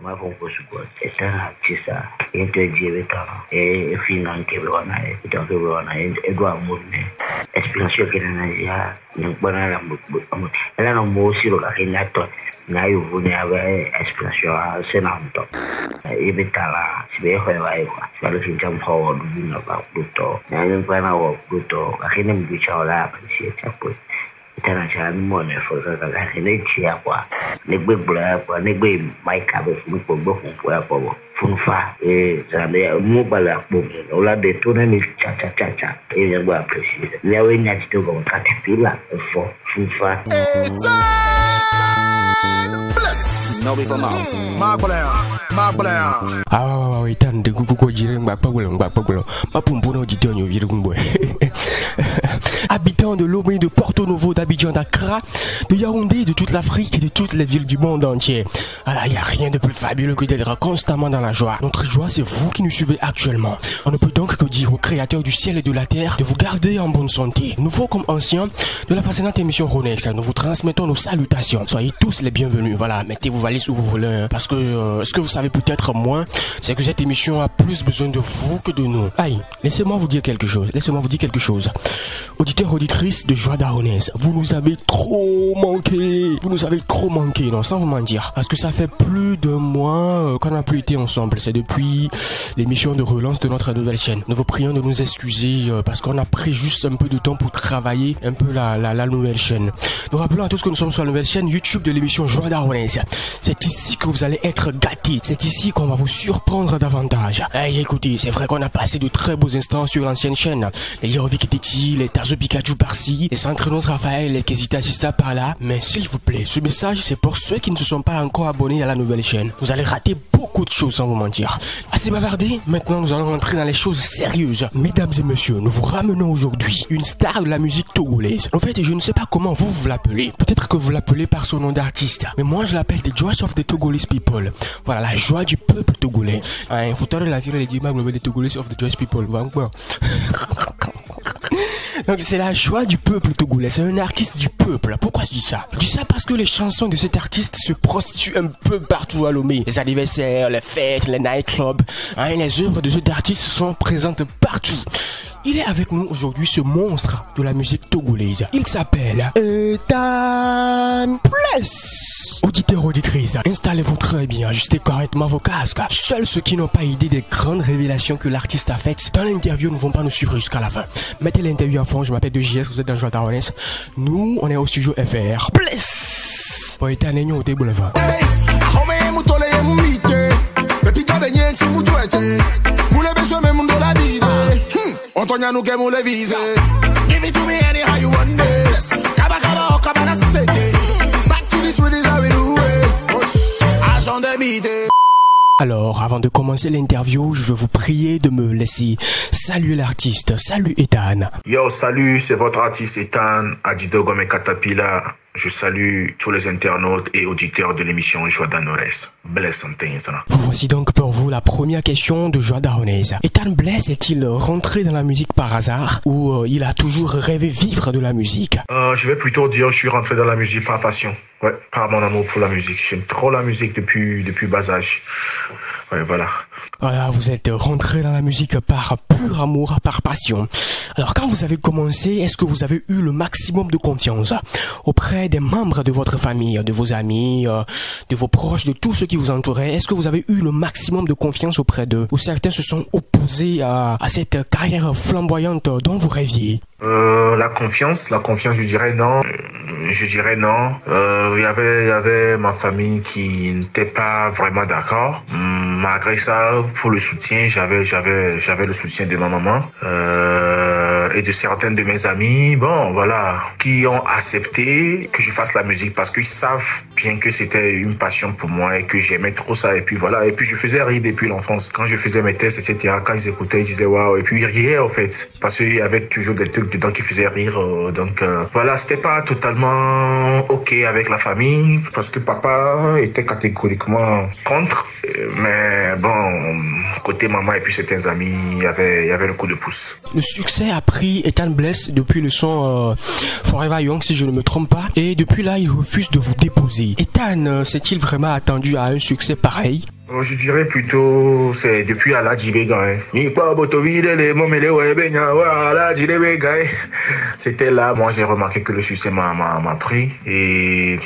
ma composé quoi et ça artiste et te dire et finance que on a et donc on a et doit monter expérience que na ya n'bana la mo elle a mo aussi le gagnato na yo vone avec expérience c'est n'importe et betala si be ho va quoi ça le fin jam ho du na ba buto na n'bana wo buto akine mbicha ola c'est ça pour international money for the relationship quoi ne gbegbola quoi ne gbe mic abe fun gbogbo fun po funfa zale mobile apo ola de to na mi cha e ya gba appreciate le we nya ti to go caterpillar for funfa no be for ah tan de gugu jire ngba pagulo ma pumpuno jito nyo vire gumbo habitants de Lomé, de Porto Novo, d'Abidjan, d'Accra, de Yaoundé, de toute l'Afrique et de toutes les villes du monde entier. Voilà, il n'y a rien de plus fabuleux que d'être constamment dans la joie. Notre joie, c'est vous qui nous suivez actuellement. On ne peut donc que dire au Créateur du ciel et de la terre de vous garder en bonne santé. Nouveaux comme anciens, de la fascinante émission Ronex, nous vous transmettons nos salutations. Soyez tous les bienvenus. Voilà, mettez vos valises où vous voulez. Hein, parce que ce que vous savez peut-être moins, c'est que cette émission a plus besoin de vous que de nous. Aïe, laissez-moi vous dire quelque chose. Auditeurs, auditrices de Joie d'Aronnaise, vous nous avez trop manqué. Non, sans vous mentir. Parce que ça fait plus de mois qu'on n'a plus été ensemble. C'est depuis l'émission de relance de notre nouvelle chaîne. Nous vous prions de nous excuser parce qu'on a pris juste un peu de temps pour travailler un peu la nouvelle chaîne. Nous rappelons à tous que nous sommes sur la nouvelle chaîne YouTube de l'émission Joie d'Aronnaise. C'est ici que vous allez être gâtés. C'est ici qu'on va vous surprendre davantage. Hey, écoutez, c'est vrai qu'on a passé de très beaux instants sur l'ancienne chaîne. Les Yerovic Teti, les Tazo Pikachu par-ci, les Centrenos Raphaël, les Kesita Sista par-là. Mais s'il vous plaît, ce message c'est pour ceux qui ne se sont pas encore abonnés à la nouvelle chaîne. Vous allez rater beaucoup de choses sans vous mentir. Assez bavardé, maintenant nous allons rentrer dans les choses sérieuses. Mesdames et messieurs, nous vous ramenons aujourd'hui une star de la musique togolaise. En fait, je ne sais pas comment vous l'appelez. Peut-être que vous l'appelez par son nom d'artiste. Mais moi je l'appelle The Joy of the Togolese People. Voilà, la joie du peuple togolais. Faut la vie, les d'immeubles des Togolese of the Joyous People. Donc c'est la joie du peuple togolais, c'est un artiste du peuple. Pourquoi je dis ça? Je dis ça parce que les chansons de cet artiste se prostituent un peu partout à Lomé. Les anniversaires, les fêtes, les nightclubs, les œuvres de cet artiste sont présentes partout. Il est avec nous aujourd'hui, ce monstre de la musique togolaise. Il s'appelle Ethan Bless. Auditeurs, auditrices, installez-vous très bien, ajustez correctement vos casques. Seuls ceux qui n'ont pas idée des grandes révélations que l'artiste a faites dans l'interview ne vont pas nous suivre jusqu'à la fin. Mettez l'interview en fond, je m'appelle 2JS, vous êtes dans Joie d'Aronnaise. Nous, on est au studio FR. Bless. Pour Ethan Nenyo au boulevard. Antonio que me le vise. Give it to me anyhow you want it. Kaba seke. Back to this really how we do it. Agent de bite. Alors, avant de commencer l'interview, je veux vous prier de me laisser saluer l'artiste. Salut Ethan. Yo, salut, c'est votre artiste Ethan, Adido Gome Katapila. Je salue tous les internautes et auditeurs de l'émission Joie d'Aronnaise. Bless something. Voici donc pour vous la première question de Joie d'Aronnaise. Ethan Bless est-il rentré dans la musique par hasard ou il a toujours rêvé vivre de la musique? Je vais plutôt dire je suis rentré dans la musique par passion. Ouais, par mon amour pour la musique. J'aime trop la musique depuis bas âge. Ouais, voilà. Voilà, vous êtes rentré dans la musique par pur amour, par passion. Alors quand vous avez commencé, est-ce que vous avez eu le maximum de confiance auprès des membres de votre famille, de vos amis, de vos proches, de tous ceux qui vous entouraient? Est-ce que vous avez eu le maximum de confiance auprès d'eux? Ou certains se sont opposés à cette carrière flamboyante dont vous rêviez? La confiance, je dirais non. Il y avait ma famille qui n'était pas vraiment d'accord. Malgré ça, pour le soutien, j'avais le soutien de ma maman et de certains de mes amis, bon voilà, qui ont accepté que je fasse la musique parce qu'ils savent bien que c'était une passion pour moi et que j'aimais trop ça. Et puis voilà, et puis je faisais rire depuis l'enfance. Quand je faisais mes tests, etc., quand ils écoutaient, ils disaient waouh, et puis ils riaient en fait, parce qu'il y avait toujours des trucs dedans qui faisaient rire. Donc voilà, c'était pas totalement ok avec la famille parce que papa était catégoriquement contre. Mais bon, côté maman et puis certains amis, il y avait le coup de pouce. Le succès après pris Ethan Bless depuis le son Forever Young, si je ne me trompe pas, et depuis là, il refuse de vous déposer. Ethan, s'est-il vraiment attendu à un succès pareil? Je dirais plutôt, c'est depuis à la c'était là, moi j'ai remarqué que le succès m'a pris. Et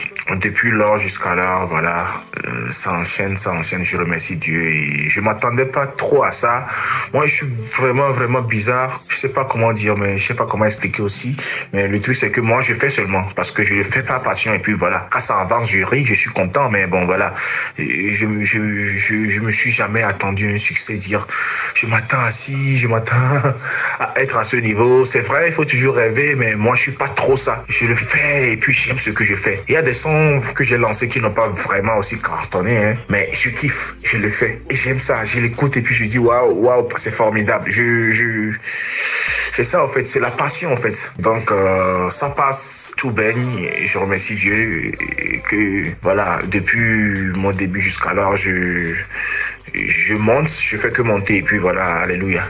depuis là jusqu'à là, voilà, ça enchaîne, je remercie Dieu. Et je m'attendais pas trop à ça. Moi je suis vraiment bizarre. Je sais pas comment dire, mais je sais pas comment expliquer aussi. Mais le truc c'est que moi je fais seulement parce que je le fais par passion. Et puis voilà, quand ça avance, je ris, je suis content. Mais bon voilà, je me suis jamais attendu à un succès, dire je m'attends à être à ce niveau. C'est vrai, il faut toujours rêver, mais moi je suis pas trop ça. Je le fais et puis j'aime ce que je fais. Il y a des sons que j'ai lancés qui n'ont pas vraiment aussi cartonné, hein, mais je kiffe, je le fais et j'aime ça. Je l'écoute et puis je dis waouh, c'est formidable. C'est ça en fait, c'est la passion en fait. Donc ça passe, tout baigne et je remercie Dieu et que voilà, depuis mon début jusqu'à là, je monte, je fais que monter et puis voilà, alléluia.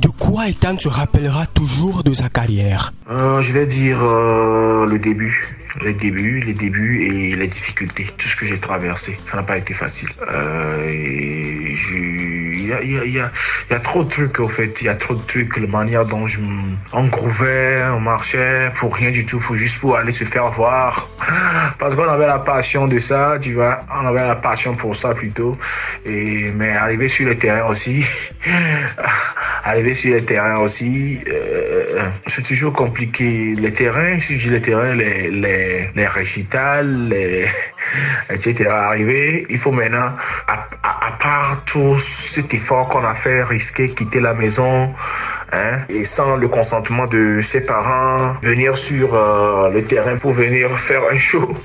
De quoi Ethan se rappellera toujours de sa carrière? Je vais dire le début. Les débuts et les difficultés, tout ce que j'ai traversé, ça n'a pas été facile. Il y a trop de trucs en fait, il y a trop de trucs, la manière dont on grouvait, on marchait pour rien du tout, pour aller se faire voir, parce qu'on avait la passion de ça, tu vois, on avait la passion pour ça plutôt. Mais arriver sur le terrain aussi, c'est toujours compliqué. Les terrains, si je dis les terrains, les récitals, etc. Arrivé, il faut maintenant, à part tout cet effort qu'on a fait, risquer, quitter la maison, hein, et sans le consentement de ses parents, venir sur le terrain pour venir faire un show.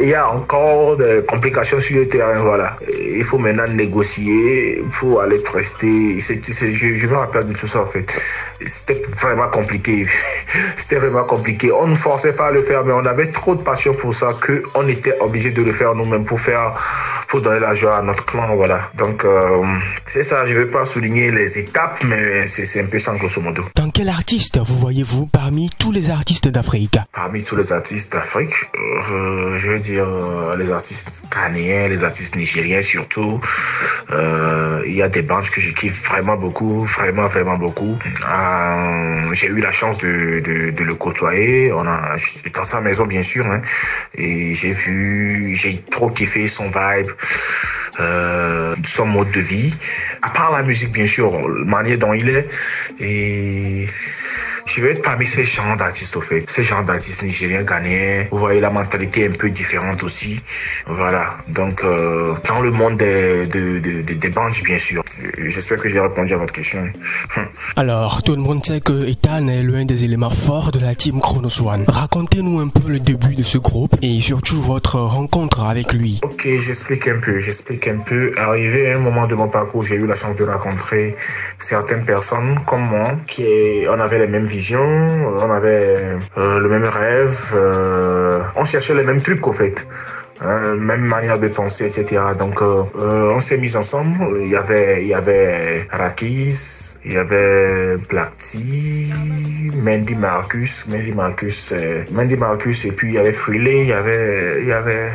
Il y a encore des complications sur le terrain, voilà. Il faut maintenant négocier pour aller prester. Je me rappelle de tout ça en fait. C'était vraiment compliqué. On ne forçait pas à le faire, mais on avait trop de passion pour ça qu'on était obligé de le faire nous-mêmes pour donner la joie à notre clan, voilà. Donc c'est ça. Je vais pas souligner les étapes, mais c'est un peu ça grosso modo. Dans quel artiste vous voyez-vous parmi tous les artistes d'Afrique? Parmi tous les artistes d'Afrique, je veux dire les artistes ghanéens, les artistes nigériens surtout. Il y a des bandes que je kiffe vraiment beaucoup. J'ai eu la chance de le côtoyer. J'étais dans sa maison bien sûr, hein, et j'ai trop kiffé son vibe, son mode de vie. À part la musique bien sûr, la manière dont il est. Et je vais être parmi ces genres d'artistes, au fait. Ces genres d'artistes nigériens, ghanéens. Vous voyez, la mentalité est un peu différente aussi. Voilà. Donc, dans le monde des bandes, bien sûr. J'espère que j'ai répondu à votre question. Alors, tout le monde sait que Ethan est l'un des éléments forts de la team Chronos One. Racontez-nous un peu le début de ce groupe et surtout votre rencontre avec lui. Ok, j'explique un peu. Arrivé à un moment de mon parcours, j'ai eu la chance de rencontrer certaines personnes comme moi on avait les mêmes visions, on avait le même rêve, on cherchait les mêmes trucs au fait. Même manière de penser, etc. Donc, on s'est mis ensemble. Il y avait Rakis, il y avait Black T, Mandy Marcus, et puis il y avait Freeley, il y avait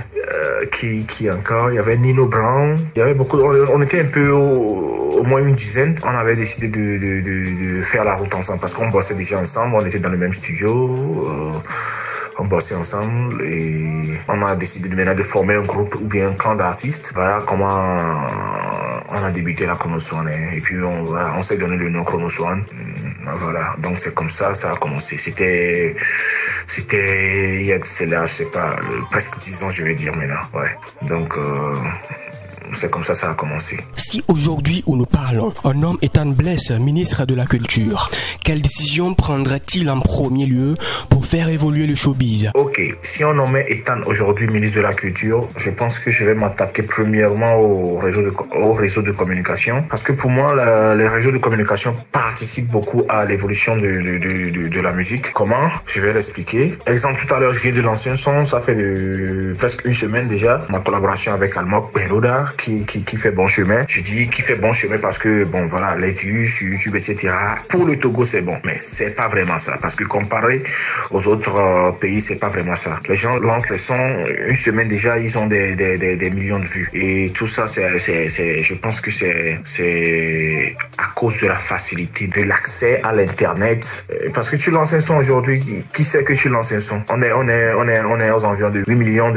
qui encore, il y avait Nino Brown, il y avait beaucoup. On était un peu au moins une dizaine. On avait décidé de faire la route ensemble parce qu'on bossait déjà ensemble. On était dans le même studio. On bossait ensemble et on a décidé maintenant de former un groupe ou bien un clan d'artistes. Voilà comment on a débuté la Chronos One. Et puis on s'est donné le nom Chronos One. Voilà, donc c'est comme ça a commencé. C'était il y a je sais pas, presque 10 ans je vais dire maintenant. Ouais. Donc c'est comme ça a commencé. Si aujourd'hui où nous parlons, un nomme Ethan Bless, ministre de la Culture, quelle décision prendrait-il en premier lieu pour faire évoluer le showbiz? Ok, si on nommait Ethan aujourd'hui ministre de la Culture, je pense que je vais m'attaquer premièrement au réseau de communication, parce que pour moi, les réseaux de communication participent beaucoup à l'évolution de la musique. Comment? Je vais l'expliquer. Exemple, tout à l'heure, je viens de lancer un son, ça fait presque une semaine déjà, ma collaboration avec Almok Beroda, qui fait bon chemin. Je dis qui fait bon chemin parce que, bon, voilà, les vues sur YouTube, etc. Pour le Togo, c'est bon. Mais c'est pas vraiment ça. Parce que comparé aux autres pays, c'est pas vraiment ça. Les gens lancent les sons, une semaine déjà, ils ont des millions de vues. Et tout ça, je pense que c'est à cause de la facilité, de l'accès à l'internet. Parce que tu lances un son aujourd'hui, qui sait que tu lances un son? On est aux environs de 8 millions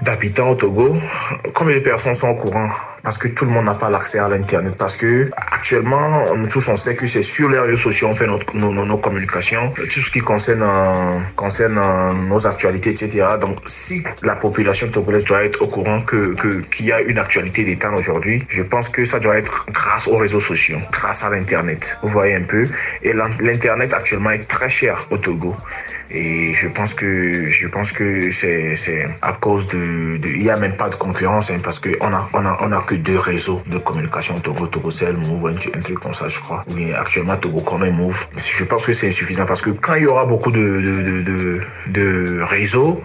d'habitants au Togo. Combien de personnes sont au courant? Parce que tout le monde n'a pas l'accès à l'internet. Parce que actuellement, nous tous on sait que c'est sur les réseaux sociaux on fait nos communications, tout ce qui concerne nos actualités, etc. Donc, si la population togolaise doit être au courant qu'il y a une actualité des temps aujourd'hui, je pense que ça doit être grâce aux réseaux sociaux, grâce à l'internet. Vous voyez un peu. Et l'internet actuellement est très cher au Togo. Et je pense que c'est à cause il y a même pas de concurrence, hein, parce que on a que 2 réseaux de communication, Togocell, Move, un truc comme ça, je crois. Mais actuellement, Togocom et Move. Je pense que c'est insuffisant parce que quand il y aura beaucoup de réseaux,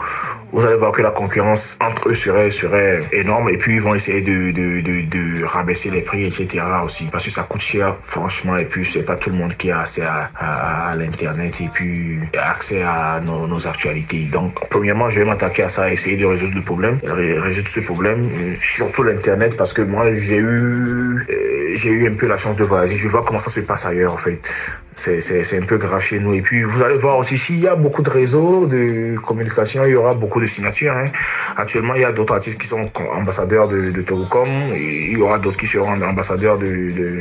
vous allez voir que la concurrence entre eux serait énorme et puis ils vont essayer de rabaisser les prix, etc. aussi, parce que ça coûte cher, franchement, et puis c'est pas tout le monde qui a accès à l'internet et puis accès à nos actualités. Donc, premièrement, je vais m'attaquer à ça, essayer de résoudre le problème, résoudre ce problème, surtout l'internet, parce que moi, j'ai eu un peu la chance de voyager. Je vois comment ça se passe ailleurs, en fait. C'est un peu grave chez nous. Et puis, vous allez voir aussi, s'il y a beaucoup de réseaux de communication, il y aura beaucoup de signatures, hein. Actuellement, il y a d'autres artistes qui sont ambassadeurs de Togocom, et il y aura d'autres qui seront ambassadeurs de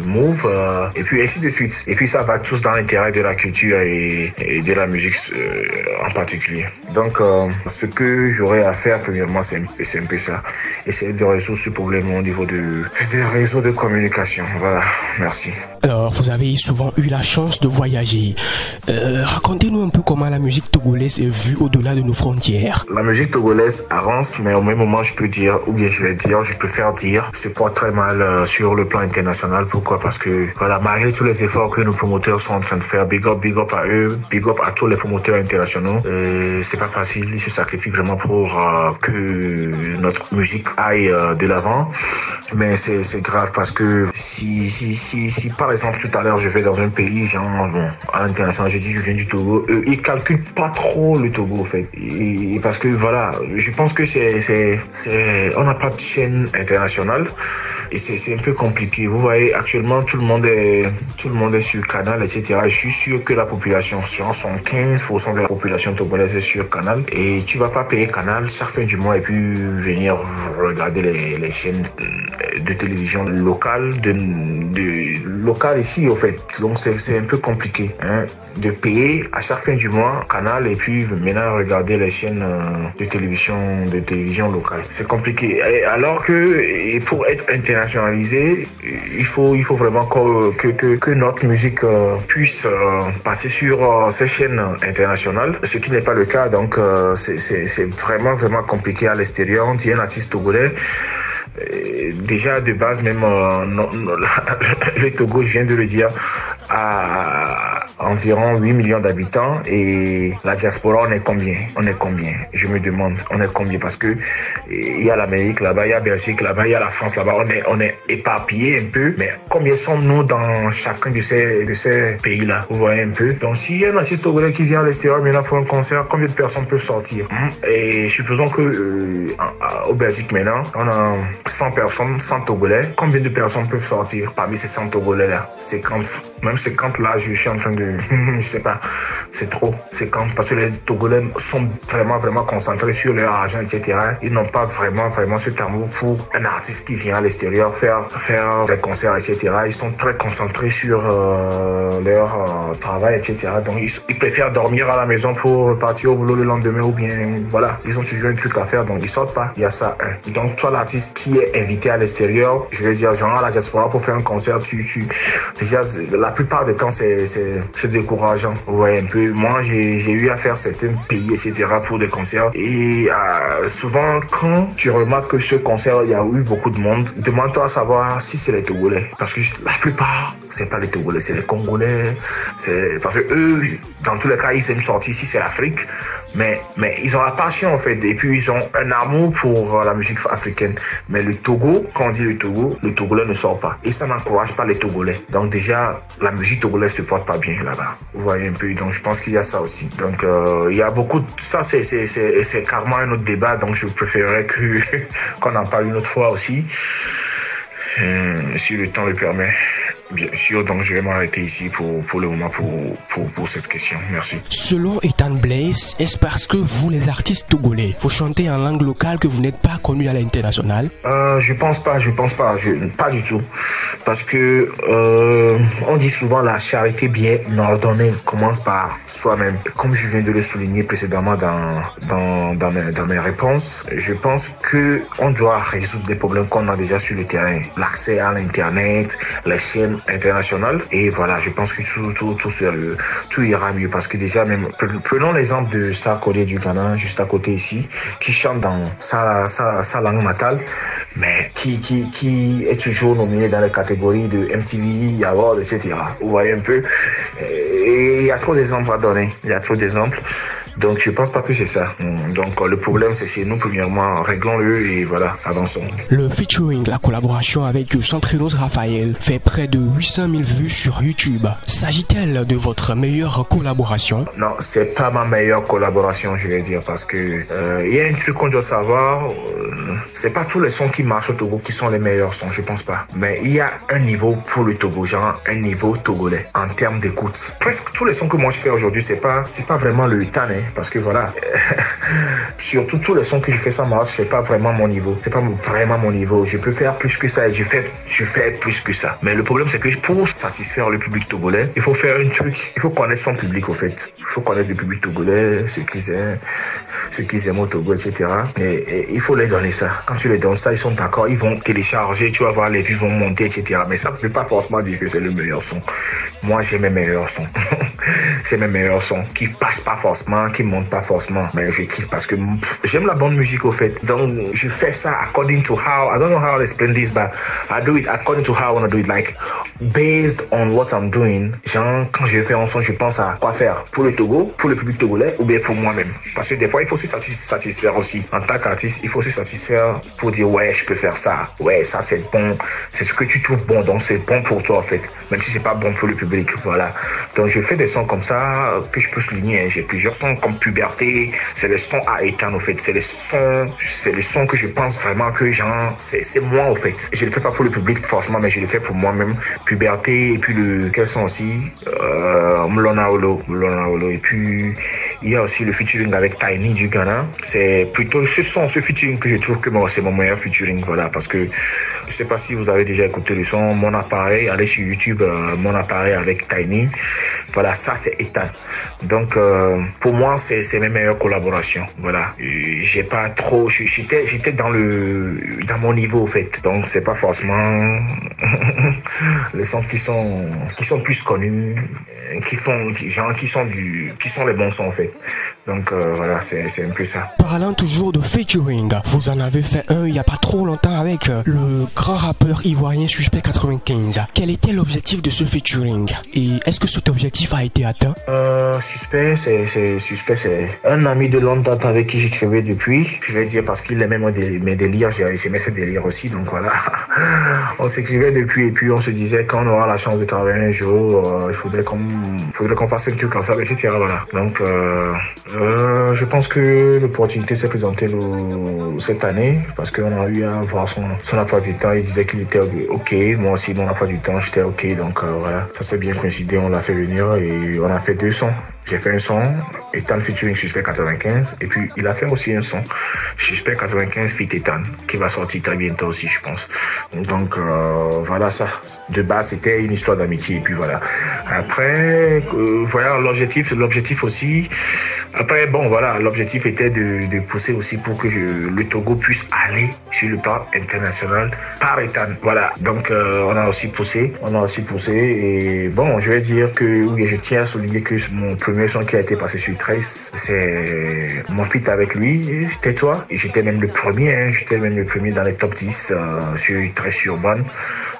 Move, et puis ainsi de suite. Et puis, ça va tous dans l'intérêt de la culture et de la musique en particulier. Donc, ce que j'aurais à faire, premièrement, c'est un peu ça. Essayer de résoudre ce problème au niveau des réseaux de communication. Voilà, merci. Alors, vous avez souvent eu la chance de voyager. Racontez-nous un peu comment la musique togolaise est vue au-delà de nos frontières. La musique togolaise avance, mais au même moment, je préfère dire, se porte très mal sur le plan international. Pourquoi? Parce que, voilà, malgré tous les efforts que nos promoteurs sont en train de faire, big up à eux, big up à tous les promoteurs internationaux, c'est pas facile, ils se sacrifient vraiment pour que notre musique aille de l'avant. Mais c'est grave parce que si par exemple tout à l'heure je vais dans un pays genre à l'international, je dis je viens du Togo, ils calculent pas trop le Togo en fait. Et parce que voilà, je pense que on n'a pas de chaîne internationale et c'est un peu compliqué. Vous voyez, actuellement tout le monde est sur Canal, etc. Je suis sûr que la population, genre 75% de la population togolaise est sur Canal et tu vas pas payer Canal chaque fin du mois et puis venir regarder les chaînes de télévision locales locales ici au fait. Donc c'est un peu compliqué, hein, de payer à chaque fin du mois Canal et puis maintenant regarder les chaînes de télévision locale. C'est compliqué. Et alors que pour être internationalisé, il faut vraiment que notre musique puisse passer sur ces chaînes internationales, ce qui n'est pas le cas. Donc c'est vraiment compliqué à l'extérieur. On dit un artiste togolais. Déjà de base même le Togo, je viens de le dire, a environ 8 millions d'habitants et la diaspora on est combien? Je me demande, on est combien? Parce que il y a l'Amérique là-bas, il y a Belgique là-bas, il y a la France là-bas, on est éparpillés un peu, mais combien sommes-nous dans chacun de ces pays-là? Vous voyez un peu. Donc s'il y a un artiste togolais qui vient à l'extérieur maintenant pour un concert, combien de personnes peuvent sortir? Et supposons que au Belgique maintenant, on a 100 personnes, 100 Togolais. Combien de personnes peuvent sortir parmi ces 100 Togolais-là? 50. Même 50 là, je suis en train de... je sais pas. C'est trop. 50. Parce que les Togolais sont vraiment concentrés sur leur argent, etc. Ils n'ont pas vraiment cet amour pour un artiste qui vient à l'extérieur faire des concerts, etc. Ils sont très concentrés sur leur travail, etc. Donc, ils préfèrent dormir à la maison pour repartir au boulot le lendemain ou bien, voilà. Ils ont toujours un truc à faire, donc ils sortent pas. Il y a ça. Donc, toi, l'artiste qui est invité à l'extérieur, je vais dire, genre à la diaspora pour faire un concert, déjà, la plupart des temps, c'est décourageant. Vous voyez un peu. Moi, j'ai eu à faire certains pays, etc. pour des concerts. Et souvent, quand tu remarques que ce concert, il y a eu beaucoup de monde, demande-toi à savoir si c'est les Togolais. Parce que la plupart, c'est pas les Togolais, c'est les Congolais. Parce que eux, dans tous les cas, ils aiment sortir. Si c'est l'Afrique, Mais ils ont la passion en fait, et puis ils ont un amour pour la musique africaine. Mais le Togo, quand on dit le Togo, le Togolais ne sort pas. Et ça n'encourage pas les Togolais. Donc déjà, la musique togolaise se porte pas bien là-bas. Vous voyez un peu, donc je pense qu'il y a ça aussi. Donc il y a beaucoup de... Ça c'est carrément un autre débat, donc je préférerais qu'on en parle une autre fois aussi. Si le temps le permet. Bien sûr, donc je vais m'arrêter ici pour le moment pour cette question. Merci. Selon Ethan Blaze, est-ce parce que vous, les artistes togolais, vous chantez en langue locale que vous n'êtes pas connu à l'international? Je pense pas, pas du tout. Parce que on dit souvent la charité bien ordonnée commence par soi-même. Comme je viens de le souligner précédemment dans mes réponses, je pense que on doit résoudre des problèmes qu'on a déjà sur le terrain. L'accès à l'internet, les chaînes internationales, et voilà, je pense que tout ira mieux, parce que déjà même, prenons l'exemple de Sarkodie du Ghana, juste à côté ici, qui chante dans sa langue natale, mais qui est toujours nominé dans les catégories de MTV, Award, etc. Vous voyez un peu, et il y a trop d'exemples à donner, donc je pense pas que c'est ça. Donc le problème c'est chez nous premièrement, réglons-le et voilà, avançons. Le featuring, la collaboration avec Centrinos Raphaël fait près de 800 000 vues sur YouTube. S'agit-elle de votre meilleure collaboration? Non, c'est pas ma meilleure collaboration, je vais dire, parce que il y a un truc qu'on doit savoir, c'est pas tous les sons qui marchent au Togo qui sont les meilleurs sons, je pense pas. Mais il y a un niveau pour le Togo, genre un niveau togolais en termes d'écoute. Presque tous les sons que moi je fais aujourd'hui, c'est pas vraiment le tan, hein. Parce que voilà, surtout tous les sons que je fais ça marche, c'est pas vraiment mon niveau. Je peux faire plus que ça et je fais plus que ça. Mais le problème c'est que pour satisfaire le public togolais, il faut faire un truc. Il faut connaître son public au fait. Il faut connaître le public togolais, ce qu'ils aiment au Togo, etc. Et il faut les donner ça. Quand tu les donnes ça, ils sont d'accord, ils vont télécharger, tu vas voir, les vues vont monter, etc. Mais ça ne veut pas forcément dire que c'est le meilleur son. Moi j'ai mes meilleurs sons. C'est mes meilleurs sons qui passent pas forcément, qui montent pas forcément, mais je kiffe parce que j'aime la bonne musique au fait. Donc je fais ça according to how, I don't know how to explain this, but I do it according to how I want to do it, like based on what I'm doing. Genre quand je fais un son, je pense à quoi faire pour le Togo, pour le public togolais ou bien pour moi-même. Parce que des fois il faut se satisfaire aussi. En tant qu'artiste, il faut se satisfaire pour dire ouais je peux faire ça, ouais ça c'est bon, c'est ce que tu trouves bon, donc c'est bon pour toi en fait, même si c'est pas bon pour le public. Voilà. Donc je fais des sons comme ça que je peux souligner. J'ai plusieurs sons comme Puberté, c'est les sons à éteindre, en fait. C'est les sons que je pense vraiment que, genre, c'est moi, en fait. Je le fais pas pour le public, forcément, mais je le fais pour moi-même. Puberté, et puis quels sont aussi, Mlona Olo. Et puis, il y a aussi le featuring avec Tiny du Ghana. C'est plutôt ce featuring que je trouve que c'est mon meilleur featuring, voilà, parce que, je sais pas si vous avez déjà écouté le son, Mon Appareil, allez sur YouTube, Mon Appareil avec Tiny. Voilà, ça, c'est éteint. Donc, pour moi, c'est mes meilleures collaborations. Voilà. J'ai pas trop, j'étais dans mon niveau, en fait. Donc, c'est pas forcément les sons qui sont plus connus, qui sont les bons sons, en fait. Donc, voilà, c'est un peu ça. Parlant toujours de featuring, vous en avez fait un il y a pas trop longtemps avec le grand rappeur ivoirien Suspect 95. Quel était l'objectif de ce featuring? Et est-ce que cet objectif a été atteint? Suspect, c'est un ami de longue date avec qui j'écrivais depuis. Je vais dire parce qu'il aimait mes délires, j'aimais ses délires aussi, donc voilà. On s'écrivait depuis et puis on se disait quand on aura la chance de travailler un jour, il faudrait qu'on fasse un truc ensemble, etc. Voilà. Donc, je pense que l'opportunité s'est présentée cette année parce qu'on a eu à voir son emploi du temps. Il disait qu'il était ok, moi aussi mon emploi du temps, j'étais ok, donc voilà. Ça s'est bien coïncidé, on l'a fait venir et on a fait 2 sons. J'ai fait un son, Ethan featuring Suspect 95, et puis il a fait aussi un son, Suspect 95 feat Ethan, qui va sortir très bientôt aussi, je pense. Donc voilà ça. De base, c'était une histoire d'amitié, et puis voilà. Après, voilà l'objectif aussi. Après, bon voilà, l'objectif était de pousser aussi pour que le Togo puisse aller sur le plan international par Ethan. Voilà. Donc on a aussi poussé, et bon, je vais dire que oui, je tiens à souligner que mon premier son qui a été passé sur Trace, c'est mon feat avec lui, Tais-toi, et j'étais même le premier dans les top 10 sur Trace Urban.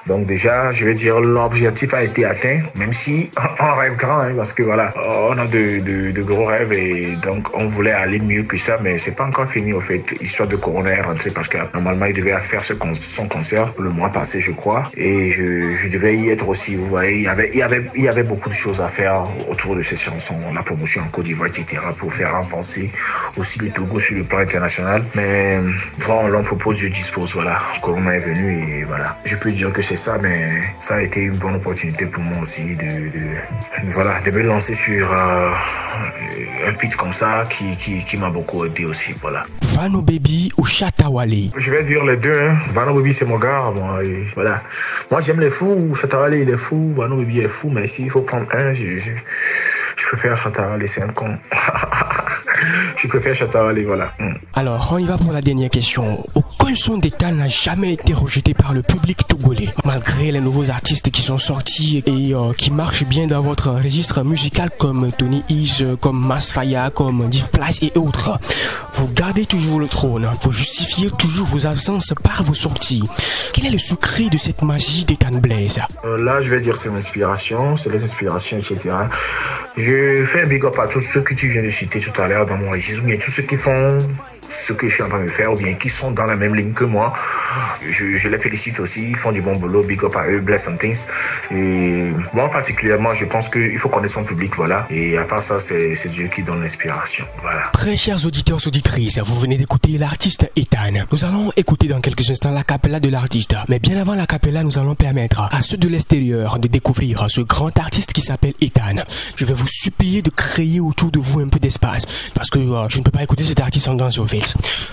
Donc déjà, je vais dire, l'objectif a été atteint, même si on rêve grand, hein, parce que voilà, on a de gros rêves et donc on voulait aller mieux que ça, mais c'est pas encore fini au fait. Histoire de Corona est rentré parce que normalement il devait faire son concert le mois passé, je crois, et je devais y être aussi. Vous voyez, il y avait beaucoup de choses à faire autour de cette chanson, la promotion en Côte d'Ivoire, etc., pour faire avancer aussi le Togo sur le plan international. Mais bon, l'on propose, Dieu dispose. Voilà, Corona est venu et voilà. Je peux dire que c'est ça, mais ça a été une bonne opportunité pour moi aussi de me lancer sur un pitch comme ça qui m'a beaucoup aidé aussi. Voilà. Vano Baby ou Shatta Wale? Je vais dire les deux. Hein. Vano Baby c'est mon gars. Moi, et voilà. Moi j'aime les fous. Shatta Wale il est fou. Vano Baby est fou. Mais s'il faut prendre un, je préfère Shatta Wale. C'est un con. Je préfère Shatta Wale, voilà. Alors, on y va pour la dernière question. Aucun son d'État n'a jamais été rejeté par le public togolais, malgré les nouveaux artistes qui sont sortis et qui marchent bien dans votre registre musical comme Tony Ease, comme Masfaya, comme Div Place et autres. Vous gardez toujours le trône, vous justifiez toujours vos absences par vos sorties. Quel est le secret de cette magie d'Ethan Blaze? Là, je vais dire c'est l'inspiration, c'est les inspirations, etc. Je fais un big up à tous ceux que tu viens de citer tout à l'heure dans mon registre, ou bien tous ceux qui font ce que je suis en train de faire, ou bien qui sont dans la même ligne que moi. Je les félicite aussi, ils font du bon boulot, big up à eux, bless and things. Et moi particulièrement, je pense qu'il faut connaître son public, voilà. Et à part ça, c'est Dieu qui donne l'inspiration, voilà. Très chers auditeurs, auditrices, vous venez d'écouter l'artiste Ethan. Nous allons écouter dans quelques instants la cappella de l'artiste. Mais bien avant la cappella, nous allons permettre à ceux de l'extérieur de découvrir ce grand artiste qui s'appelle Ethan. Je vais vous supplier de créer autour de vous un peu d'espace, parce que je ne peux pas écouter cet artiste en danser au fait.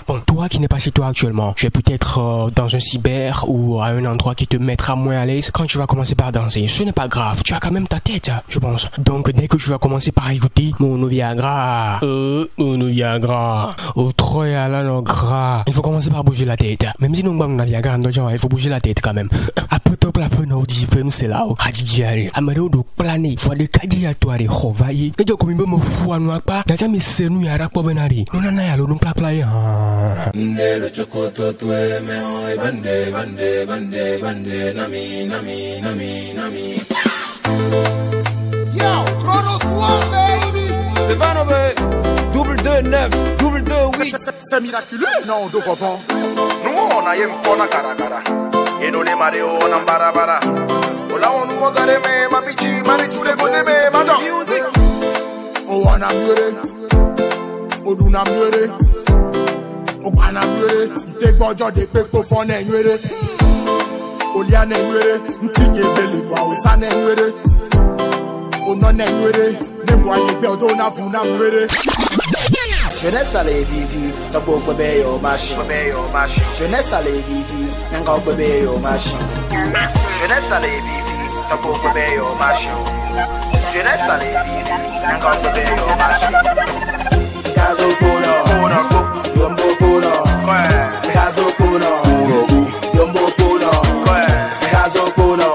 Bon, toi qui n'es pas chez toi actuellement, tu es peut-être dans un cyber ou à un endroit qui te mettra moins à l'aise quand tu vas commencer par danser. Ce n'est pas grave, tu as quand même ta tête, je pense. Donc dès que tu vas commencer par écouter Mono Viagra, au Troya no gras, il faut commencer par bouger la tête. Même si nous avons Viagra, il faut bouger la tête quand même. Après top la peu nous dit nous c'est là. Hadjari, amado do plané, faut de kadi à toi de Hovaye. Et je comme me fou à nous pas. N'a jamais c'est nous à rapport benari. Nous n'en a nous pla pla. Le chocoto tu es me hoy bande nami. Yo, Chronos One, baby. C'est Vano double 2-9, double 2-8. C'est miraculeux, non, de revend. Nous on a yem pona cara. Et nous les marées on en bara. Ola on nous regarde mais ma pichi, ma sous les bonnes mais madame. Music. Oh on a mieux. Oh nous a mieux. O bana nwere, nte gbojo de pe ko fo na nwere. Olia na nwere, ntinye bele wa we sa na nwere. O no na nwere, ne mo aye gbe odo na fu na nwere. Jeunesse allez vivi, tabo bebe yo machi. Jeunesse allez vivi, nanga bebe yo machi. Jeunesse allez vivi, tabo bebe yo machi. Jeunesse allez vivi, nanga bebe yo machi. Gazo puno. Yombo puno, gazo puno, yombo puno, gazo puno,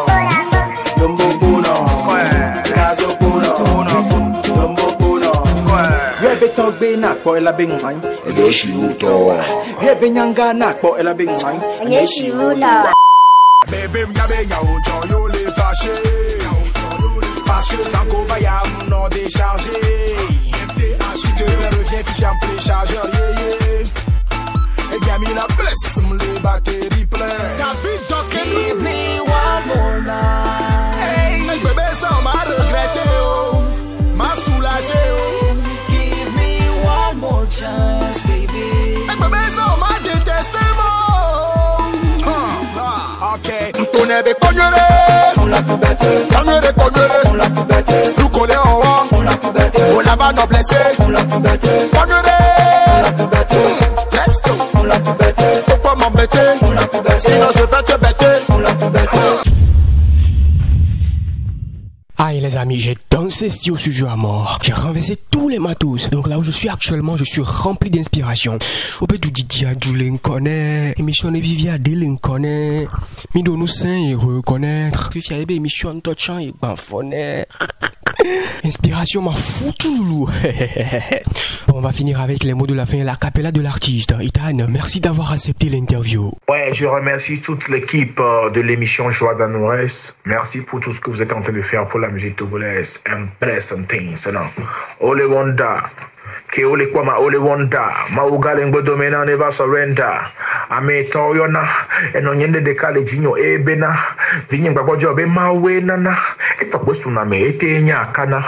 yombo puno, gazo puno, yombo puno. Rebe togbe na po ela bingwang, Yeshi uto. rebe nyanga na po ela bingwang, Yeshi uto. Bébé m'yabé ojo yo les fâché. Parce que sans qu'on va y'a non déchargé. Si tu reviens, fiche en préchargeur, et bien mis la blesse, les batteries pleines. Give me one more night. Hey, bébé, ça m'a regretté, oh, m'a soulagé, oh. Give me one more chance, baby. Hey, bébé, ça m'a détesté, oh. Ok, ton est des cognolés. on l'a tout bête, On l'a tout bête, nous connaît en haut. on l'a tout bête, On l'a pas non blessé. on l'a tout bête, Cognolés. on l'a tout bête, Let's go. on l'a tout bête, Faut pas m'embêter. on l'a tout bête, Sinon je vais te bêter. on l'a tout bête. Aïe les amis, j'ai dansé si au sujet à mort. J'ai renversé tous les matos. Donc là où je suis actuellement, je suis rempli d'inspiration. Au peu du Didier Adjoulin connaît. Émission de Vivia Délin connaît. Mido nous sain et reconnaître. Puis il y a émission de Tochan et Banfonet. Inspiration m'a foutu. Bon, on va finir avec les mots de la fin et la cappella de l'artiste. Ethan, merci d'avoir accepté l'interview. Ouais, je remercie toute l'équipe de l'émission Joie d'Anourès. Merci pour tout ce que vous êtes en train de faire pour la musique togolaise. And pleasant things, non. Ole Wanda. Ke ole kwama ole wonda maugale ngodomena never surrender ame toyona eno nyende de kale jinyo ebena vinye ngbagojo be mawe nana etokbosuna me etenya kana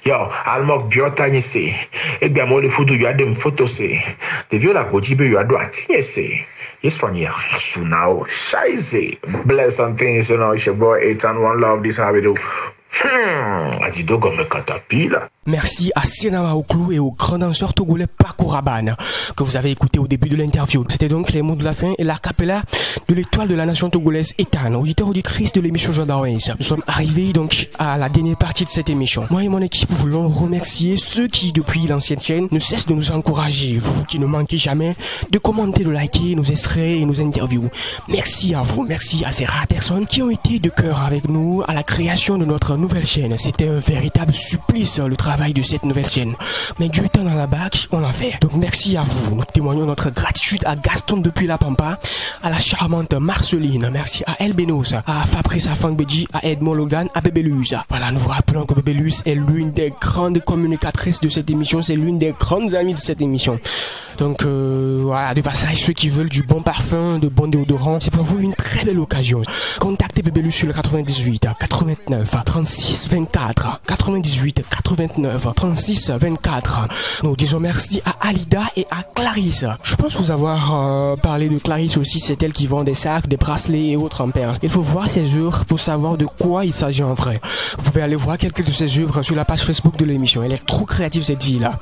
yo almok biota nyese egba mo le fudu yo adem photo se de viola gojibe yo ado atiese yes fanya sunao shaize bless and things, you know. It's your boy Ethan, one love, this how we do. Adidogo me katapila. Merci à Senawa Oklou et au grand danseur togolais Paco Rabanne que vous avez écouté au début de l'interview. C'était donc les mots de la fin et la cappella de l'étoile de la nation togolaise Ethan, auditeur auditrice de l'émission Joie d'Anourès. Nous sommes arrivés donc à la dernière partie de cette émission. Moi et mon équipe voulons remercier ceux qui depuis l'ancienne chaîne ne cessent de nous encourager, vous qui ne manquez jamais de commenter, de liker nos extraits et nos interviews. Merci à vous, merci à ces rares personnes qui ont été de cœur avec nous à la création de notre nouvelle chaîne. C'était un véritable supplice le travail de cette nouvelle chaîne. Mais Dieu étant dans la bac, on l'a fait. Donc merci à vous. Nous témoignons notre gratitude à Gaston depuis la Pampa, à la charmante Marceline, merci à Elbenos, à Fabrice Afangbeji, à Edmond Logan, à Bébélus. Voilà, nous vous rappelons que Bébélus est l'une des grandes communicatrices de cette émission, c'est l'une des grandes amies de cette émission. Donc voilà, de passage, ceux qui veulent du bon parfum, de bon déodorant, c'est pour vous une très belle occasion. Contactez Bébélus sur le 98 89 36 24 98 89 36 24. Nous disons merci à Alida et à Clarisse. Je pense vous avoir parlé de Clarisse aussi, c'est elle qui vend des sacs, des bracelets et autres en perles. Il faut voir ses œuvres pour savoir de quoi il s'agit en vrai. Vous pouvez aller voir quelques de ses œuvres sur la page Facebook de l'émission. Elle est trop créative cette fille-là.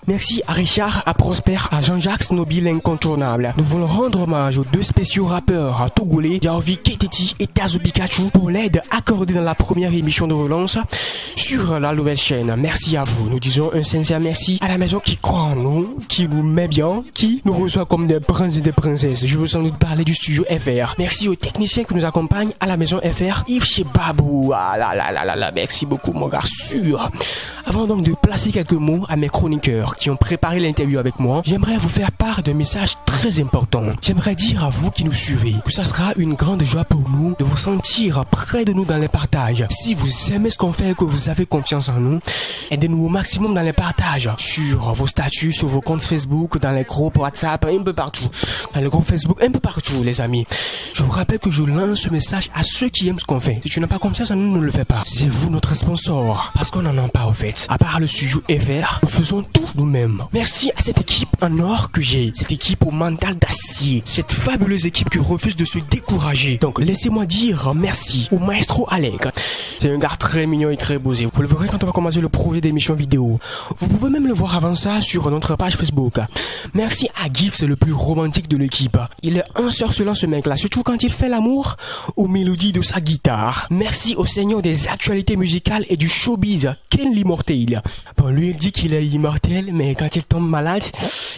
Merci à Richard, à Prosper, à Jean-Jacques Snoby l'incontournable. Nous voulons rendre hommage aux deux spéciaux rappeurs togolais, Yaovi Keteti et Tazo Pikachu, pour l'aide accordée dans la première émission de relance sur la nouvelle chaîne. Merci à vous. Nous disons un sincère merci à la maison qui croit en nous, qui nous met bien, qui nous reçoit comme des princes et des princesses. Je veux sans doute parler du studio FR. Merci aux techniciens qui nous accompagnent à la maison FR, Yves chez Babou. Ah là là là là là, merci beaucoup mon gars, sûr. Avant donc de placer quelques mots à mes chroniqueurs qui ont préparé l'interview avec moi, j'aimerais vous faire part d'un message très important. J'aimerais dire à vous qui nous suivez que ça sera une grande joie pour nous de vous sentir près de nous dans les partages. Si vous aimez ce qu'on fait et que vous avez confiance en nous, aidez-nous au maximum dans les partages, sur vos statuts, sur vos comptes Facebook, dans les groupes WhatsApp, un peu partout. Dans les groupes Facebook, un peu partout les amis. Je vous rappelle que je lance ce message à ceux qui aiment ce qu'on fait. Si tu n'as pas confiance en nous, ne le fais pas. C'est vous notre sponsor, parce qu'on n'en a pas au fait. À part le studio FR, nous faisons tout nous-mêmes. Merci à cette équipe en or que j'ai, cette équipe au mental d'acier, cette fabuleuse équipe qui refuse de se décourager. Donc laissez-moi dire merci au maestro Alec. C'est un gars très mignon et très beau. Vous le verrez quand on va commencer le projet d'émission vidéo. Vous pouvez même le voir avant ça sur notre page Facebook. Merci à Gibbs, le plus romantique de l'équipe. Il est ensorcelant ce mec là, surtout quand il fait l'amour aux mélodies de sa guitare. Merci au seigneur des actualités musicales et du showbiz, Ken l'immortel. Bon, lui il dit qu'il est immortel, mais quand il tombe malade,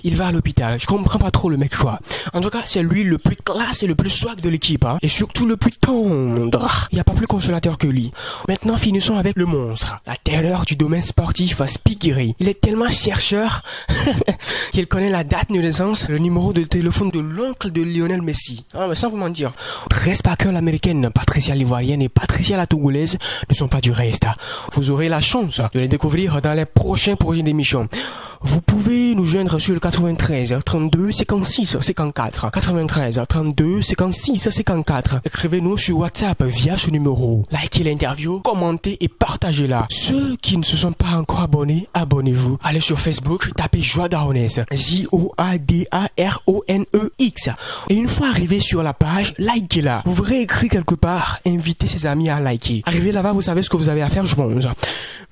il va à l'hôpital. Je comprends pas trop le mec quoi. En tout cas, c'est lui le plus classe et le plus swag de l'équipe, hein. Et surtout le plus tendre. Il n'y a pas plus consolateur que lui. Maintenant, finissons avec le monstre, la terreur du domaine sportif, Spigiri. Il est tellement chercheur qu'il connaît la date de naissance, le numéro de téléphone de l'oncle de Lionel Messi. Ah, mais sans vous mentir, 13 Packer l'américaine, Patricia l'ivoirienne et Patricia la togolaise ne sont pas du reste. Vous aurez la chance de les découvrir dans les prochains projets d'émission. Vous pouvez nous joindre sur le 93 32 56 54 93 32 56 54. Écrivez-nous sur WhatsApp via ce numéro. Likez l'interview, commentez et partagez-la. Ceux qui ne se sont pas encore abonnés, abonnez-vous. Allez sur Facebook, tapez Joie d'Anourès, JOADARONEX. Et une fois arrivé sur la page, likez-la. Vous verrez écrit quelque part, invitez ses amis à liker. Arrivé là-bas, vous savez ce que vous avez à faire, je pense.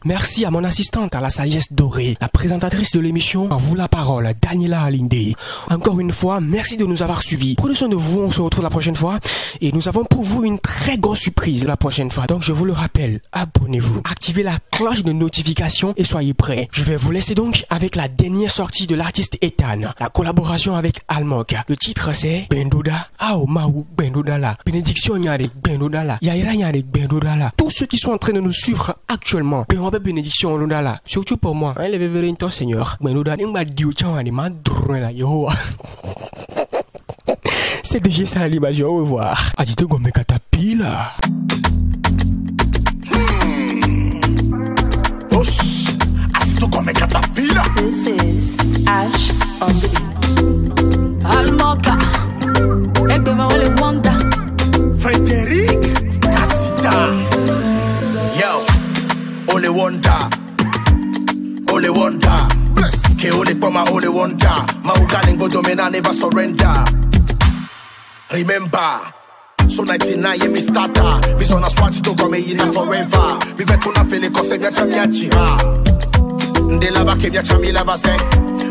Merci à mon assistante, à la sagesse dorée, la présentatrice de l'émission, à vous la parole, Daniela Alinde. Encore une fois, merci de nous avoir suivis. Prenez soin de vous, on se retrouve la prochaine fois. Et nous avons pour vous une très grosse surprise la prochaine fois. Donc je vous le rappelle, abonnez-vous, activez la cloche de notification. dédications et soyez prêts. Je vais vous laisser donc avec la dernière sortie de l'artiste Ethan, la collaboration avec Almok. Le titre c'est Bendoda. Ao Maou Bendoda la. Bénédiction Nyarek Bendoda la. Yaira Nyarek Bendoda la. Tous ceux qui sont en train de nous suivre actuellement, bénédiction Bendoda la. Surtout pour moi, hein, les vévérins Seigneur. Bendoda n'imba diou chawani ma drone la yo. C'est déjà ça l'animation, au revoir. Adito Gombe Katapila. Adito Gombe Katapila. This is Ash on the beat. Almoka. Egbe ma wale wonder. Frederic Casita. Yo, Ole Wonder. Ole Wonder. Ke Ole Poma Ole Wonder. Maugalingo domina never surrender. Remember, so 99 ye mi starter. Mi sona swati to come in forever. Mi vetu na fele kose miacha miachi ha. Nde lava ke miacha mi lava se.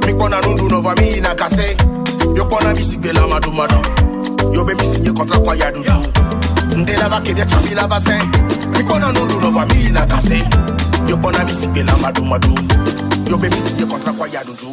Mi kona nundu nova mi ina kase. Yo kona mi sigbe la madu madu. Yo be mi sinye kontra kwa yadu. Nde lava ke miacha mi lava se. Mi kona nundu nova mi ina kase. Yo kona mi sigbe la madu madu. Yo be mi sinye kontra kwa yadu.